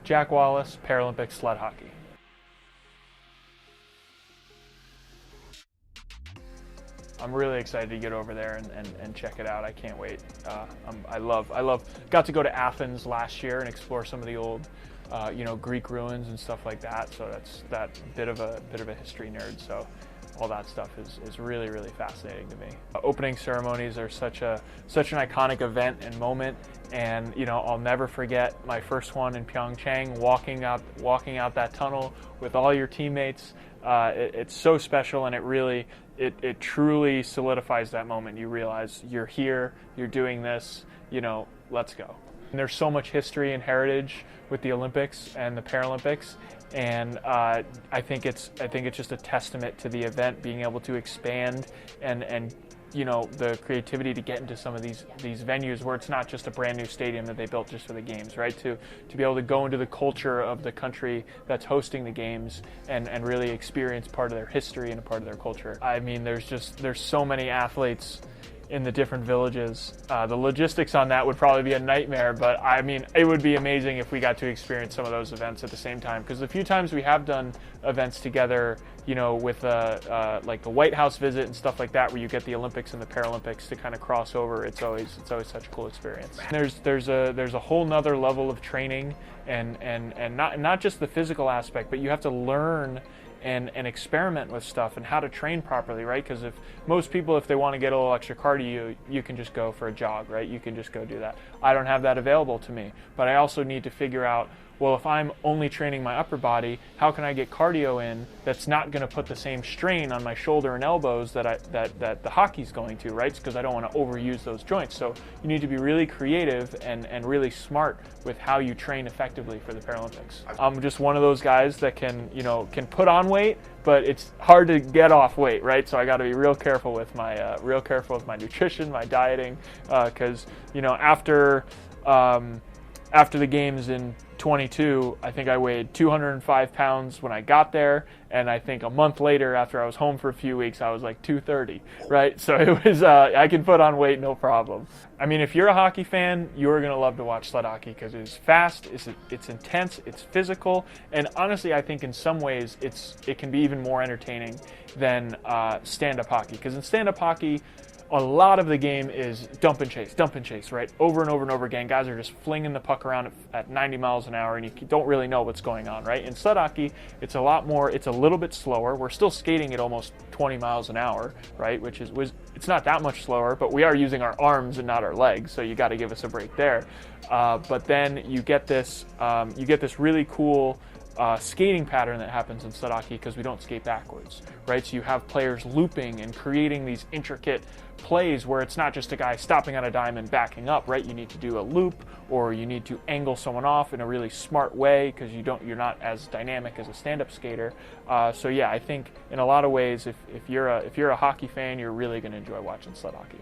Jack Wallace, Paralympic sled hockey. I'm really excited to get over there and check it out. I can't wait. Got to go to Athens last year and explore some of the old, Greek ruins and stuff like that. So that's that bit of a history nerd. So all that stuff is really, really fascinating to me. Opening ceremonies are such an iconic event and moment, and I'll never forget my first one in Pyeongchang, walking out that tunnel with all your teammates. It's so special, and it truly solidifies that moment. You realize you're here, you're doing this, let's go. And there's so much history and heritage with the Olympics and the Paralympics, and I think it's just a testament to the event being able to expand and the creativity to get into some of these venues where it's not just a brand new stadium that they built just for the games, right? To be able to go into the culture of the country that's hosting the games and really experience part of their history and a part of their culture. I mean, there's so many athletes in the different villages. The logistics on that would probably be a nightmare, but I mean, it would be amazing if we got to experience some of those events at the same time, because the few times we have done events together, with like the White House visit and stuff like that, where you get the Olympics and the Paralympics to kind of cross over, it's always such a cool experience. There's a whole nother level of training and not just the physical aspect, but you have to learn and experiment with stuff and how to train properly, right? Because if most people, if they want to get a little extra cardio, you can just go for a jog, right? You can just go do that. I don't have that available to me, but I also need to figure out, well, if I'm only training my upper body, how can I get cardio in that's not going to put the same strain on my shoulder and elbows that the hockey's going to, right? Because I don't want to overuse those joints. So you need to be really creative and really smart with how you train effectively for the Paralympics. I'm just one of those guys that can put on weight, but it's hard to get off weight, right? So I got to be real careful with my nutrition, my dieting, because after the games in 22, I think I weighed 205 pounds when I got there, and I think a month later, after I was home for a few weeks, I was like 230, right? So it was, I can put on weight, no problem. I mean, if you're a hockey fan, you're going to love to watch sled hockey because it's fast, it's intense, it's physical, and honestly, I think in some ways it can be even more entertaining than stand-up hockey, because in stand-up hockey, a lot of the game is dump and chase, right? Over and over and over again. Guys are just flinging the puck around at 90 miles an hour, and you don't really know what's going on, right? In sled hockey, it's a little bit slower. We're still skating at almost 20 miles an hour, right? It's not that much slower, but we are using our arms and not our legs, so you got to give us a break there. But then you get this really cool skating pattern that happens in sled hockey because we don't skate backwards, right? So you have players looping and creating these intricate plays where it's not just a guy stopping on a dime and backing up, right? You need to do a loop, or you need to angle someone off in a really smart way because you're not as dynamic as a stand-up skater. So yeah, I think in a lot of ways, if you're a hockey fan, you're really going to enjoy watching sled hockey.